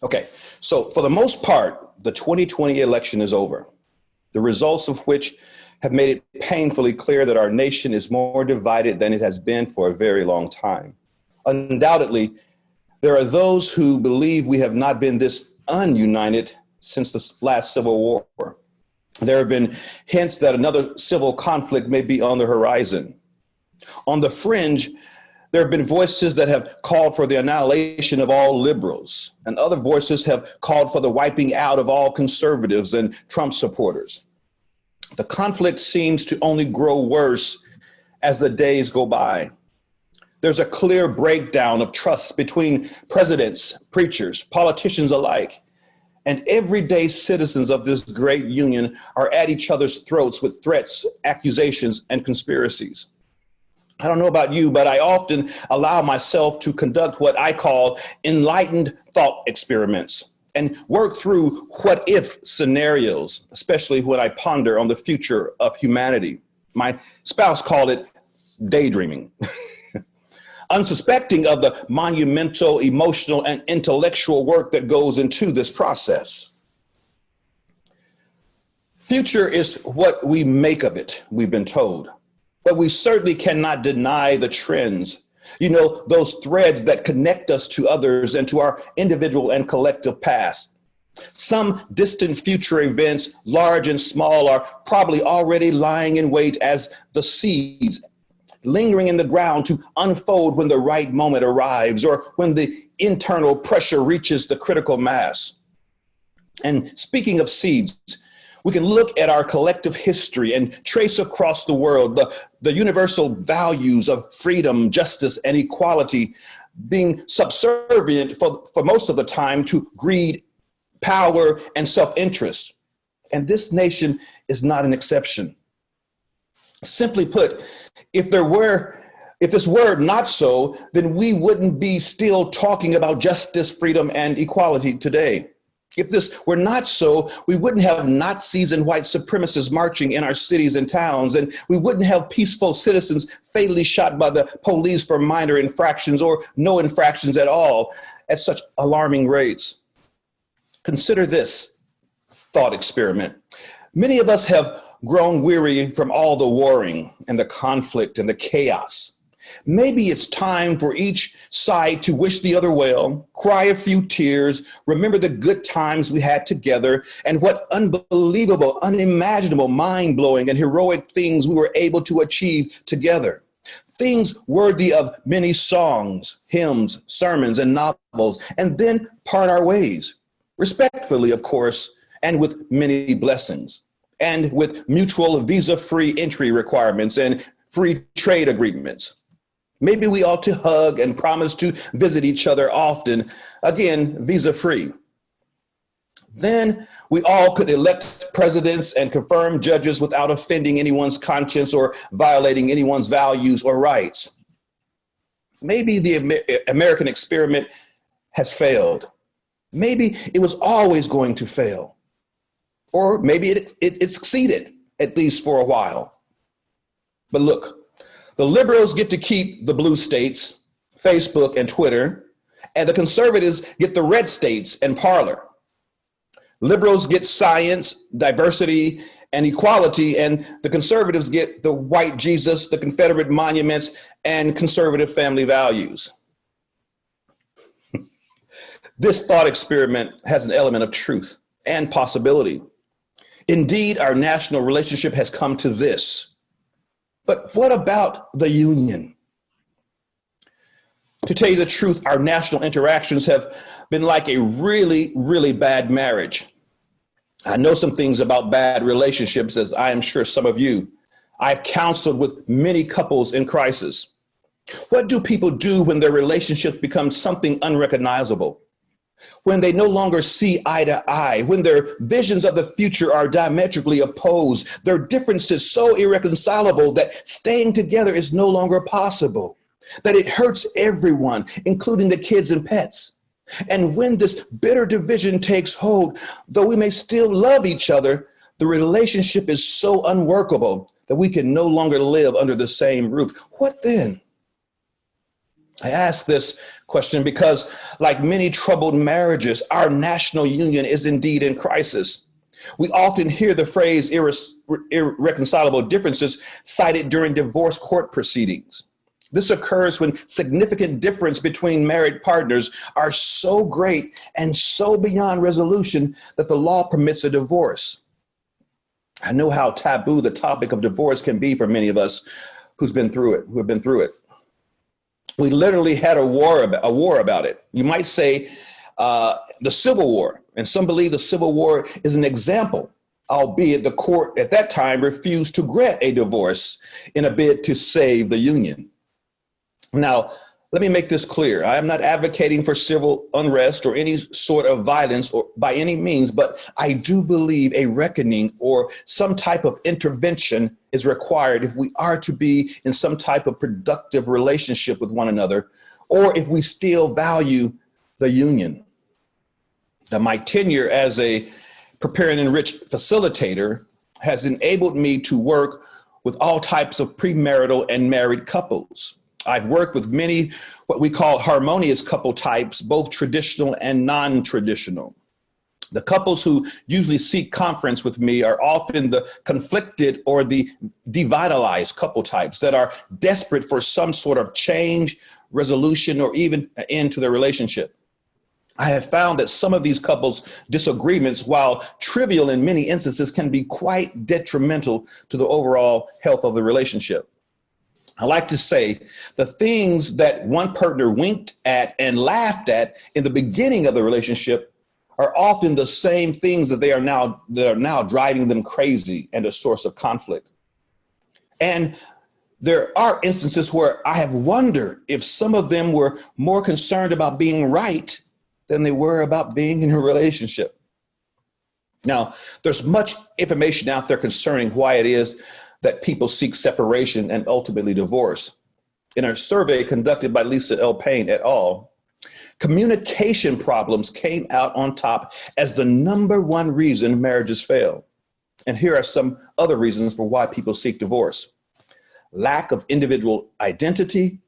Okay, so for the most part, the 2020 election is over, the results of which have made it painfully clear that our nation is more divided than it has been for a very long time. Undoubtedly, there are those who believe we have not been this ununited since the last Civil War. There have been hints that another civil conflict may be on the horizon. On the fringe, there have been voices that have called for the annihilation of all liberals, and other voices have called for the wiping out of all conservatives and Trump supporters. The conflict seems to only grow worse as the days go by. There's a clear breakdown of trust between presidents, preachers, politicians alike, and everyday citizens of this great union are at each other's throats with threats, accusations, and conspiracies. I don't know about you, but I often allow myself to conduct what I call enlightened thought experiments and work through what if scenarios, especially when I ponder on the future of humanity. My spouse called it daydreaming. Unsuspecting of the monumental emotional and intellectual work that goes into this process. Future is what we make of it, we've been told. But we certainly cannot deny the trends, those threads that connect us to others and to our individual and collective past. Some distant future events, large and small, are probably already lying in wait as the seeds, lingering in the ground to unfold when the right moment arrives or when the internal pressure reaches the critical mass. And speaking of seeds, we can look at our collective history and trace across the world the universal values of freedom, justice, and equality being subservient for most of the time to greed, power, and self-interest. And this nation is not an exception. Simply put, if this were not so, then we wouldn't be still talking about justice, freedom, and equality today. If this were not so, we wouldn't have Nazis and white supremacists marching in our cities and towns, and we wouldn't have peaceful citizens fatally shot by the police for minor infractions or no infractions at all at such alarming rates. Consider this thought experiment. Many of us have grown weary from all the warring and the conflict and the chaos. Maybe it's time for each side to wish the other well, cry a few tears, remember the good times we had together, and what unbelievable, unimaginable, mind-blowing, and heroic things we were able to achieve together. Things worthy of many songs, hymns, sermons, and novels, and then part our ways, respectfully, of course, and with many blessings, and with mutual visa-free entry requirements and free trade agreements. Maybe we ought to hug and promise to visit each other often, again, visa-free. Then we all could elect presidents and confirm judges without offending anyone's conscience or violating anyone's values or rights. Maybe the American experiment has failed. Maybe it was always going to fail. Or maybe it succeeded, at least for a while. But look, the liberals get to keep the blue states, Facebook and Twitter, and the conservatives get the red states and Parler. Liberals get science, diversity, and equality, and the conservatives get the white Jesus, the Confederate monuments, and conservative family values. This thought experiment has an element of truth and possibility. Indeed, our national relationship has come to this. But what about the union? To tell you the truth, our national interactions have been like a really, really bad marriage. I know some things about bad relationships, as I am sure some of you. I've counseled with many couples in crisis. What do people do when their relationship becomes something unrecognizable? When they no longer see eye to eye, when their visions of the future are diametrically opposed, their differences so irreconcilable that staying together is no longer possible, that it hurts everyone, including the kids and pets. And when this bitter division takes hold, though we may still love each other, the relationship is so unworkable that we can no longer live under the same roof. What then? I ask this question because, like many troubled marriages, our national union is indeed in crisis. We often hear the phrase irreconcilable differences cited during divorce court proceedings. This occurs when significant difference between married partners are so great and so beyond resolution that the law permits a divorce. I know how taboo the topic of divorce can be for many of us who have been through it. We literally had a war about it. You might say the Civil War, and some believe the Civil War is an example, albeit the court at that time refused to grant a divorce in a bid to save the Union. Now, let me make this clear. I am not advocating for civil unrest or any sort of violence or by any means, but I do believe a reckoning or some type of intervention is required if we are to be in some type of productive relationship with one another, or if we still value the union. Now, my tenure as a prepare and enrich facilitator has enabled me to work with all types of premarital and married couples. I've worked with many what we call harmonious couple types, both traditional and non-traditional. The couples who usually seek conference with me are often the conflicted or the devitalized couple types that are desperate for some sort of change, resolution, or even an end to their relationship. I have found that some of these couples' disagreements, while trivial in many instances, can be quite detrimental to the overall health of the relationship. I like to say the things that one partner winked at and laughed at in the beginning of the relationship are often the same things that are now driving them crazy and a source of conflict. And there are instances where I have wondered if some of them were more concerned about being right than they were about being in a relationship. Now, there's much information out there concerning why it is that people seek separation and ultimately divorce. In a survey conducted by Lisa L. Payne et al., communication problems came out on top as the number one reason marriages fail. And here are some other reasons for why people seek divorce: lack of individual identity,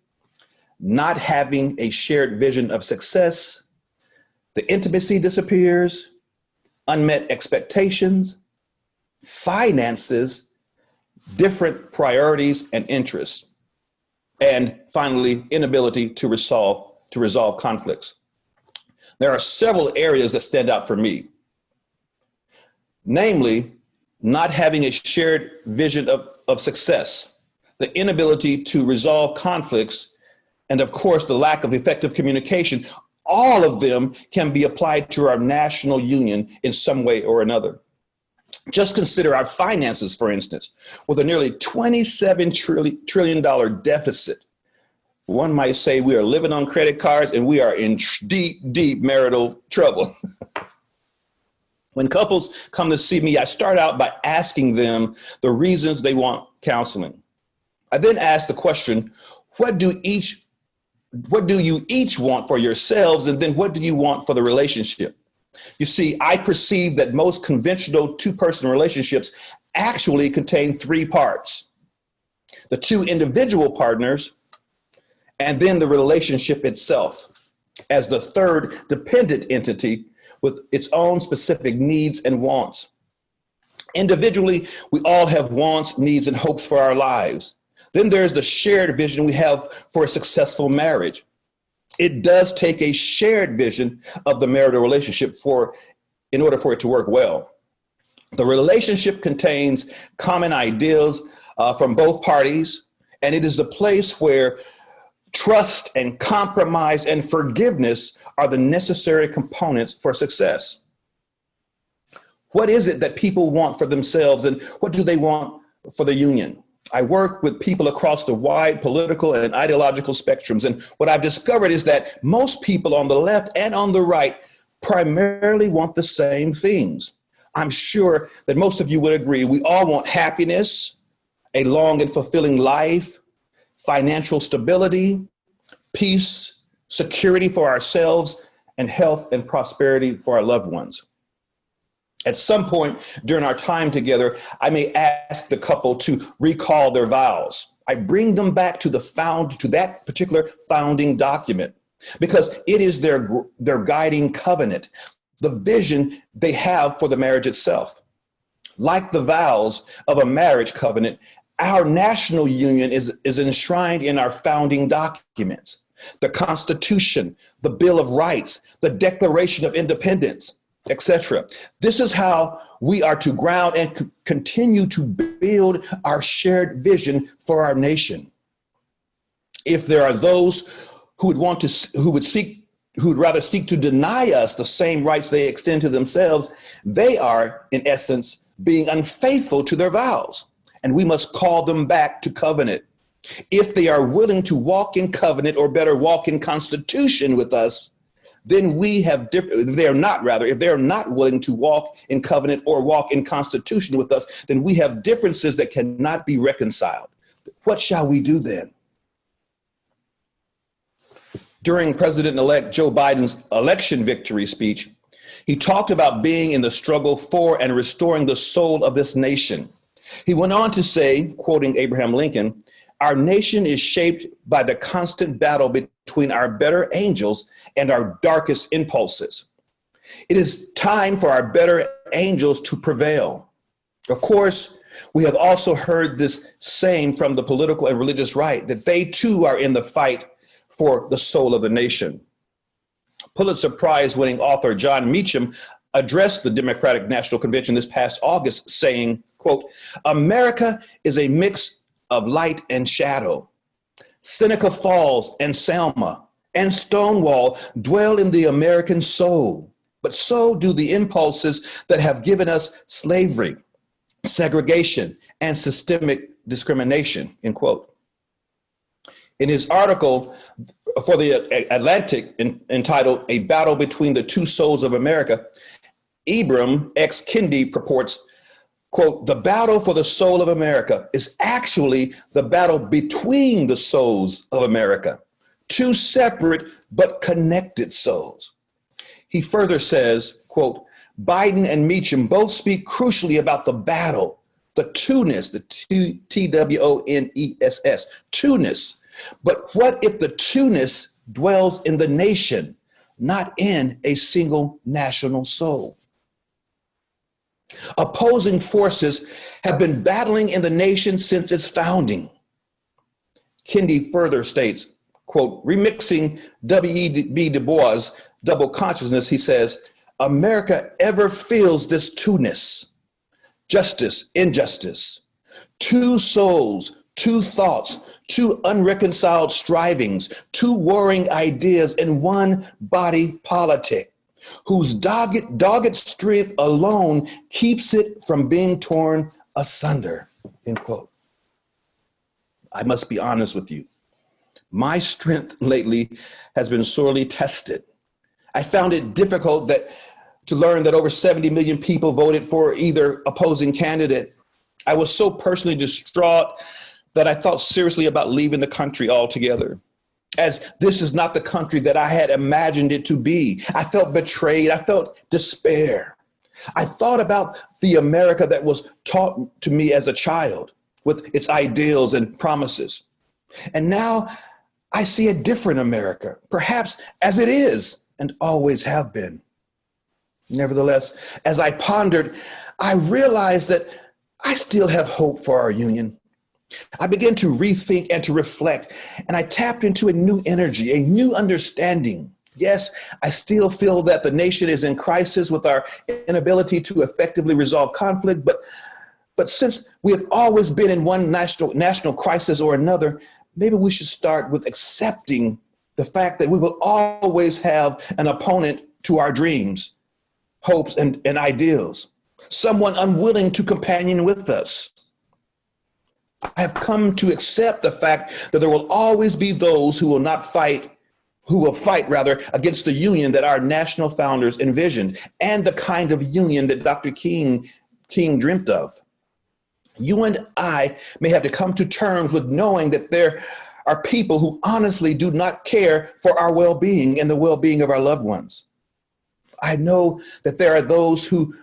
not having a shared vision of success, the intimacy disappears, unmet expectations, finances, different priorities and interests, and finally, inability to resolve conflicts. There are several areas that stand out for me, namely, not having a shared vision of success, the inability to resolve conflicts, and of course, the lack of effective communication. All of them can be applied to our national union in some way or another. Just consider our finances, for instance. With a nearly $27 trillion deficit, one might say we are living on credit cards and we are in deep marital trouble. When couples come to see me, I start out by asking them the reasons they want counseling. I then ask the question, what do you each want for yourselves? And then what do you want for the relationship? You see, I perceive that most conventional two-person relationships actually contain three parts: the two individual partners, and then the relationship itself as the third dependent entity with its own specific needs and wants. Individually, we all have wants, needs, and hopes for our lives. Then there's the shared vision we have for a successful marriage. It does take a shared vision of the marital relationship in order for it to work well. The relationship contains common ideals from both parties, and it is a place where trust and compromise and forgiveness are the necessary components for success. What is it that people want for themselves, and what do they want for the union? I work with people across the wide political and ideological spectrums, and what I've discovered is that most people on the left and on the right primarily want the same things. I'm sure that most of you would agree. We all want happiness, a long and fulfilling life, financial stability, peace, security for ourselves, and health and prosperity for our loved ones. At some point during our time together, I may ask the couple to recall their vows. I bring them back to that particular founding document, because it is their guiding covenant, the vision they have for the marriage itself. Like the vows of a marriage covenant, our national union is enshrined in our founding documents, the Constitution, the Bill of Rights, the Declaration of Independence, etc. This is how we are to ground and continue to build our shared vision for our nation. If there are those who would rather seek to deny us the same rights they extend to themselves, they are, in essence, being unfaithful to their vows, and we must call them back to covenant. If they are willing to walk in covenant, or better, walk in constitution with us, then if they are not willing to walk in covenant or walk in constitution with us, then we have differences that cannot be reconciled. What shall we do then? During President-elect Joe Biden's election victory speech, he talked about being in the struggle for and restoring the soul of this nation. He went on to say, quoting Abraham Lincoln, "Our nation is shaped by the constant battle between our better angels and our darkest impulses. It is time for our better angels to prevail." Of course, we have also heard this saying from the political and religious right, that they too are in the fight for the soul of the nation. Pulitzer Prize winning author John Meacham addressed the Democratic National Convention this past August saying, quote, "America is a mix of light and shadow. Seneca Falls and Selma and Stonewall dwell in the American soul, but so do the impulses that have given us slavery, segregation, and systemic discrimination," end quote. In his article for the Atlantic entitled "A Battle Between the Two Souls of America," Ibram X. Kendi purports, quote, "The battle for the soul of America is actually the battle between the souls of America, two separate but connected souls." He further says, quote, "Biden and Meacham both speak crucially about the battle, the two-ness, the TWONESS, two-ness. But what if the two-ness dwells in the nation, not in a single national soul? Opposing forces have been battling in the nation since its founding." Kendi further states, quote, remixing W.E.B. Du Bois' double consciousness, he says, "America ever feels this two-ness, justice, injustice, two souls, two thoughts, two unreconciled strivings, two warring ideas in one body politic, whose dogged strength alone keeps it from being torn asunder," end quote. I must be honest with you. My strength lately has been sorely tested. I found it difficult to learn that over 70 million people voted for either opposing candidate. I was so personally distraught that I thought seriously about leaving the country altogether, as this is not the country that I had imagined it to be. I felt betrayed. I felt despair. I thought about the America that was taught to me as a child, with its ideals and promises. And now I see a different America, perhaps as it is and always have been. Nevertheless, as I pondered, I realized that I still have hope for our union. I began to rethink and to reflect, and I tapped into a new energy, a new understanding. Yes, I still feel that the nation is in crisis with our inability to effectively resolve conflict, but since we have always been in one national crisis or another, maybe we should start with accepting the fact that we will always have an opponent to our dreams, hopes, and ideals, someone unwilling to companion with us. I have come to accept the fact that there will always be those who will fight against the union that our national founders envisioned, and the kind of union that Dr. King dreamt of. You and I may have to come to terms with knowing that there are people who honestly do not care for our well-being and the well-being of our loved ones. I know that there are those who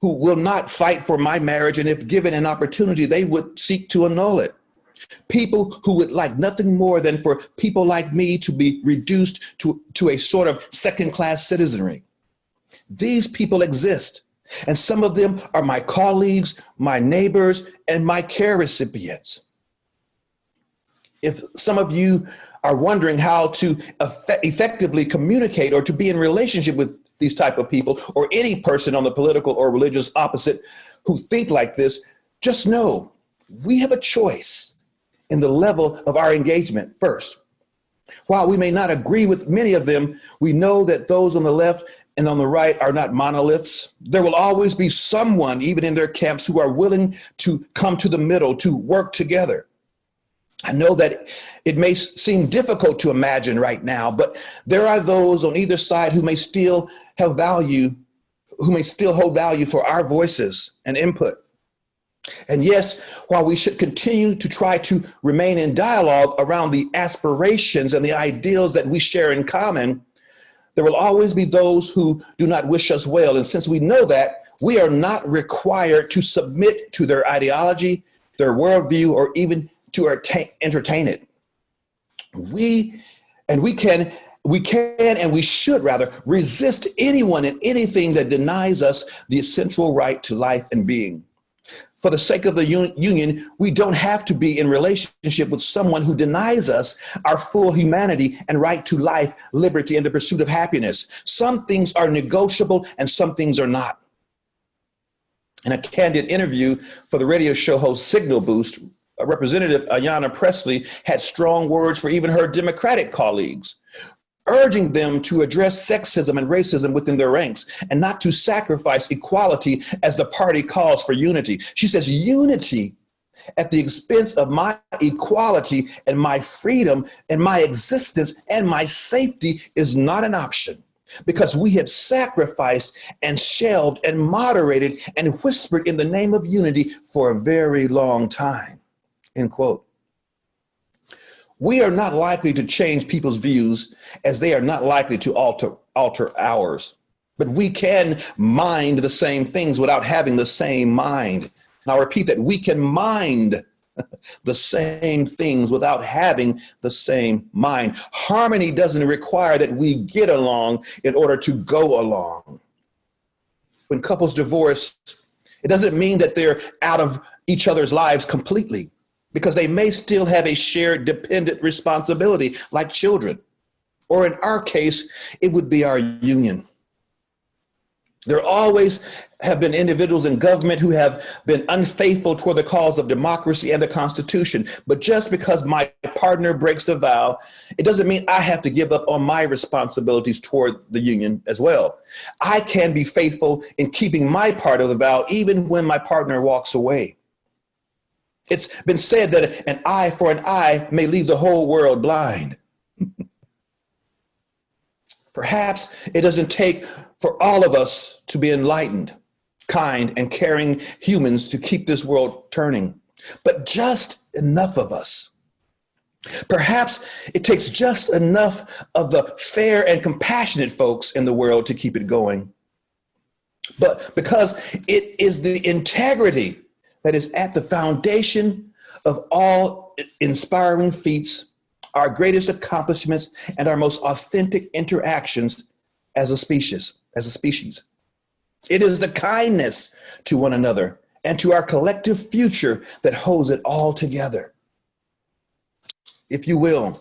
will not fight for my marriage, and if given an opportunity, they would seek to annul it. People who would like nothing more than for people like me to be reduced to a sort of second-class citizenry. These people exist, and some of them are my colleagues, my neighbors, and my care recipients. If some of you are wondering how to effectively communicate or to be in relationship with these type of people, or any person on the political or religious opposite who think like this, just know we have a choice in the level of our engagement first. While we may not agree with many of them, we know that those on the left and on the right are not monoliths. There will always be someone, even in their camps, who are willing to come to the middle, to work together. I know that it may seem difficult to imagine right now, but there are those on either side who may still have value, who may still hold value for our voices and input. And yes, while we should continue to try to remain in dialogue around the aspirations and the ideals that we share in common, there will always be those who do not wish us well. And since we know that, we are not required to submit to their ideology, their worldview, or even to entertain it. We can and we should rather resist anyone and anything that denies us the essential right to life and being. For the sake of the union, we don't have to be in relationship with someone who denies us our full humanity and right to life, liberty, and the pursuit of happiness. Some things are negotiable and some things are not. In a candid interview for the radio show host Signal Boost, Representative Ayanna Pressley had strong words for even her Democratic colleagues, urging them to address sexism and racism within their ranks and not to sacrifice equality as the party calls for unity. She says, unity at the expense of my equality and my freedom and my existence and my safety is not an option, because we have sacrificed and shelved and moderated and whispered in the name of unity for a very long time, end quote. We are not likely to change people's views as they are not likely to alter ours. But we can mind the same things without having the same mind. And I'll repeat that, we can mind the same things without having the same mind. Harmony doesn't require that we get along in order to go along. When couples divorce, it doesn't mean that they're out of each other's lives completely, because they may still have a shared dependent responsibility like children. Or in our case, it would be our union. There always have been individuals in government who have been unfaithful toward the cause of democracy and the Constitution. But just because my partner breaks the vow, it doesn't mean I have to give up on my responsibilities toward the union as well. I can be faithful in keeping my part of the vow even when my partner walks away. It's been said that an eye for an eye may leave the whole world blind. Perhaps it doesn't take for all of us to be enlightened, kind, and caring humans to keep this world turning, but just enough of us. Perhaps it takes just enough of the fair and compassionate folks in the world to keep it going. But because it is the integrity that is at the foundation of all inspiring feats, our greatest accomplishments, and our most authentic interactions as a species. It is the kindness to one another and to our collective future that holds it all together. If you will,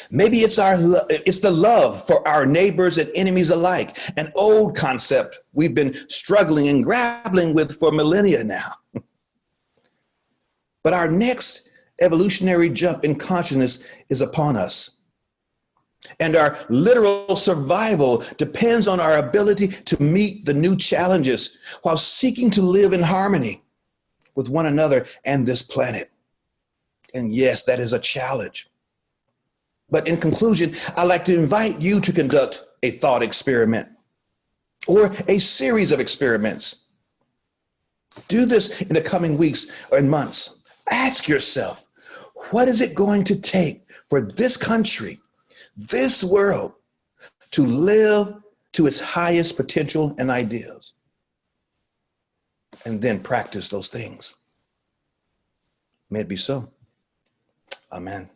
maybe it's the love for our neighbors and enemies alike, an old concept we've been struggling and grappling with for millennia now. But our next evolutionary jump in consciousness is upon us. And our literal survival depends on our ability to meet the new challenges while seeking to live in harmony with one another and this planet. And yes, that is a challenge. But in conclusion, I'd like to invite you to conduct a thought experiment or a series of experiments. Do this in the coming weeks or months. Ask yourself, what is it going to take for this country, this world, to live to its highest potential and ideals? And then practice those things. May it be so. Amen.